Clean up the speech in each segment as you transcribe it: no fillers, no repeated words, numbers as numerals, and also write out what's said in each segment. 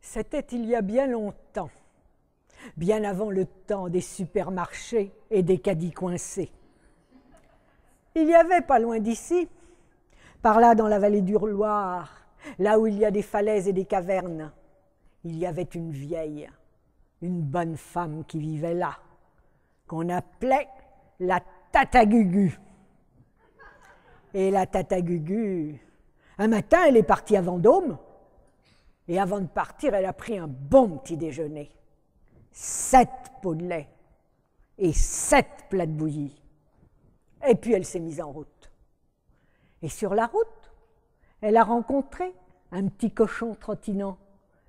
C'était il y a bien longtemps, bien avant le temps des supermarchés et des caddies coincés. Il y avait pas loin d'ici, par là dans la vallée du Loir, là où il y a des falaises et des cavernes, il y avait une vieille, une bonne femme qui vivait là, qu'on appelait la Tata Gugu. Et la Tata Gugu, un matin, elle est partie à Vendôme, et avant de partir, elle a pris un bon petit déjeuner. 7 pots de lait et 7 plats de bouillie. Et puis elle s'est mise en route. Et sur la route, elle a rencontré un petit cochon trottinant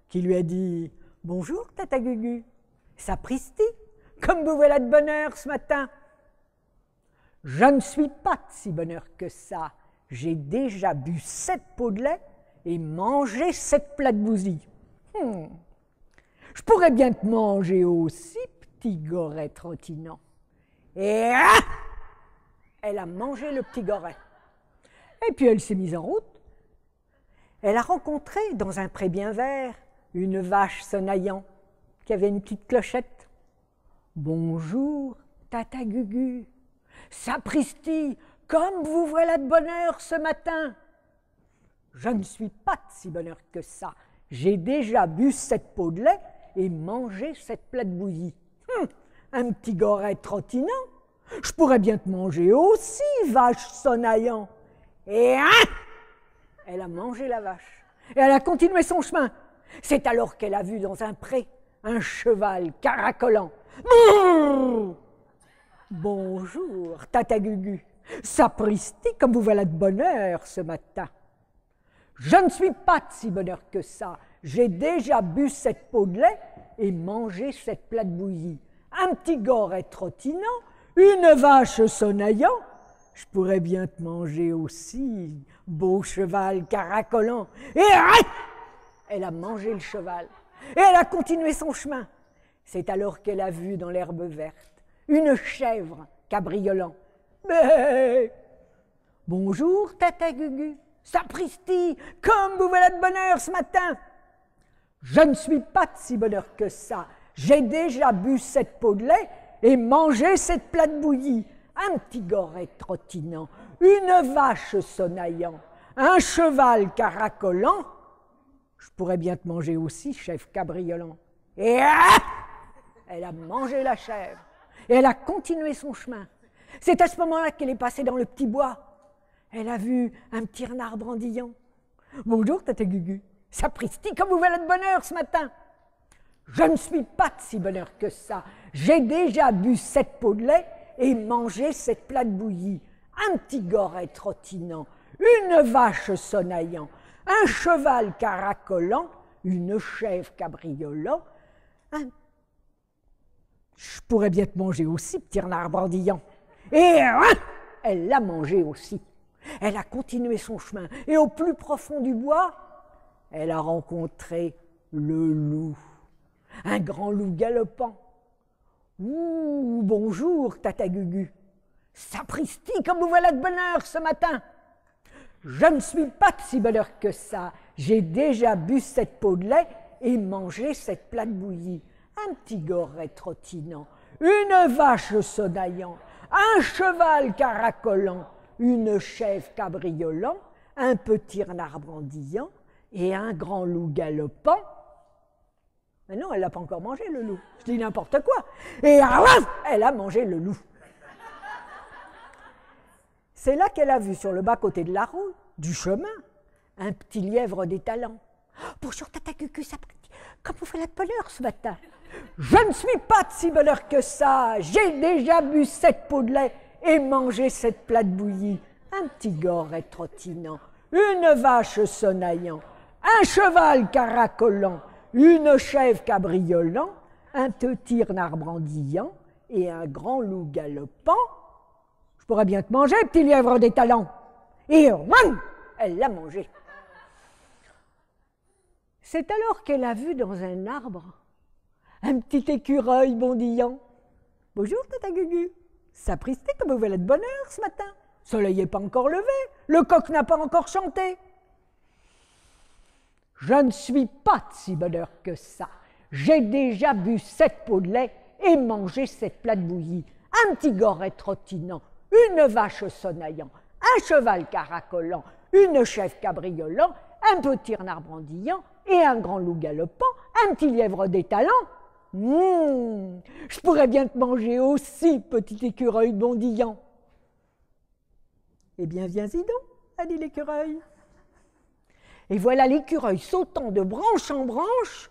qui lui a dit « Bonjour, Tata Gugu, sapristi, comme vous voilà de bonne heure ce matin. » « Je ne suis pas de si bonne heure que ça. J'ai déjà bu 7 pots de lait et mangé 7 plats de bouillie. Je pourrais bien te manger aussi, petit goret trottinant. » Et elle a mangé le petit goret. Et puis elle s'est mise en route. Elle a rencontré dans un pré bien vert une vache sonnaillant qui avait une petite clochette. « Bonjour, Tata Gugu. Sapristi, comme vous voilà de bonne heure ce matin. » « Je ne suis pas de si bonne heure que ça. J'ai déjà bu 7 pots de lait et mangé 7 plats de bouillie. Un petit goret trottinant. Je pourrais bien te manger aussi, vache sonnaillant. » Et elle a mangé la vache. Et elle a continué son chemin. C'est alors qu'elle a vu dans un pré un cheval caracolant. « Bonjour, Tata Gugu. Sapristi, comme vous voilà de bonne heure ce matin. » « Je ne suis pas de si bonne heure que ça. J'ai déjà bu 7 pots de lait et mangé 7 plats de bouillie. Un petit goret trottinant, une vache sonnaillant. Je pourrais bien te manger aussi, beau cheval caracolant. » Et elle a mangé le cheval. Et elle a continué son chemin. C'est alors qu'elle a vu dans l'herbe verte une chèvre cabriolant. « Mais bonjour, Tata Gugu. Sapristi, comme vous voilà de bonne heure ce matin. » « Je ne suis pas de si bonne heure que ça. J'ai déjà bu 7 pots de lait et mangé 7 plats de bouillie. Un petit goret trottinant, une vache sonnaillant, un cheval caracolant. Je pourrais bien te manger aussi, chef cabriolant. » Et elle a mangé la chèvre. Et elle a continué son chemin. C'est à ce moment-là qu'elle est passée dans le petit bois. Elle a vu un petit renard brandillant. « Bonjour, Tata Gugu. Sapristi, comme vous voilà de bonne heure ce matin. » « Je ne suis pas de si bonne heure que ça. J'ai déjà bu 7 pots de lait et mangé 7 plats de bouillie. Un petit goret trottinant, une vache sonnaillant, un cheval caracolant, une chèvre cabriolant. Je pourrais bien te manger aussi, petit renard brandillant. » Et elle l'a mangé aussi. Elle a continué son chemin et au plus profond du bois, elle a rencontré le loup, un grand loup galopant. « Ouh, bonjour, Tata Gugu. Sapristi, comme vous voilà de bonne heure ce matin. » « Je ne suis pas de si bonne heure que ça. J'ai déjà bu 7 pots de lait et mangé 7 plats de bouillie. Un petit goret trottinant, une vache sonnaillant, un cheval caracolant, une chèvre cabriolant, un petit renard brandillant et un grand loup galopant. » Mais non, elle ne l'a pas encore mangé, le loup. Je dis n'importe quoi. Et elle a mangé le loup. C'est là qu'elle a vu sur le bas-côté de la route, du chemin, un petit lièvre des talents. « Bonjour, Tata Gugu, sapristi, comme vous faites la bonne heure ce matin. » « Je ne suis pas de si bonne heure que ça. J'ai déjà bu 7 pots de lait et mangé 7 plats de bouillie. Un petit goret trottinant, une vache sonnaillant, un cheval caracolant, une chèvre cabriolant, un petit renard brandillant et un grand loup galopant. Je pourrais bien te manger, petit lièvre des talents. » Et elle l'a mangé. C'est alors qu'elle a vu dans un arbre un petit écureuil bondillant. « Bonjour, Tata Gugu. Sapristi, comme vous voilà de bonne heure ce matin. Le soleil n'est pas encore levé, le coq n'a pas encore chanté. » « Je ne suis pas de si bonne heure que ça. J'ai déjà bu 7 pots de lait et mangé 7 plats de bouillie, un petit goret trottinant, une vache sonnaillant, un cheval caracolant, une chèvre cabriolant, un petit renard brandillant et un grand loup galopant, un petit lièvre d'étalant. Je pourrais bien te manger aussi, petit écureuil bondillant. Eh bien, viens-y donc, a dit l'écureuil. Et voilà l'écureuil sautant de branche en branche,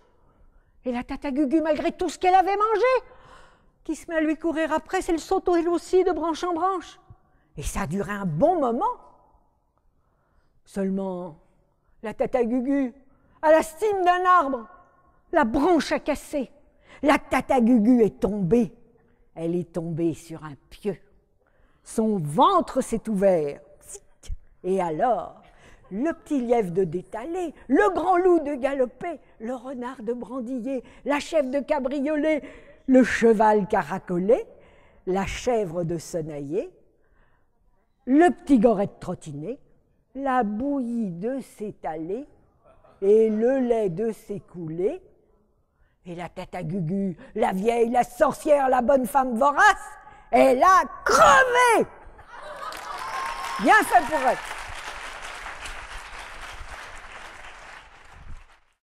et la tata Gugu, malgré tout ce qu'elle avait mangé, qui se met à lui courir après, c'est le saut elle aussi de branche en branche. Et ça a duré un bon moment. Seulement, la tata Gugu, à la cime d'un arbre, la branche a cassé. La tata Gugu est tombée. Elle est tombée sur un pieu. Son ventre s'est ouvert. Et alors, le petit lièvre de détaler, le grand loup de galoper, le renard de brandiller, la chèvre de cabrioler, le cheval caracoler, la chèvre de sonnailler, le petit goret de trottiner, la bouillie de s'étaler et le lait de s'écouler. Et la tata Gugu, la vieille, la sorcière, la bonne femme vorace, elle a crevé. Bien fait pour elle.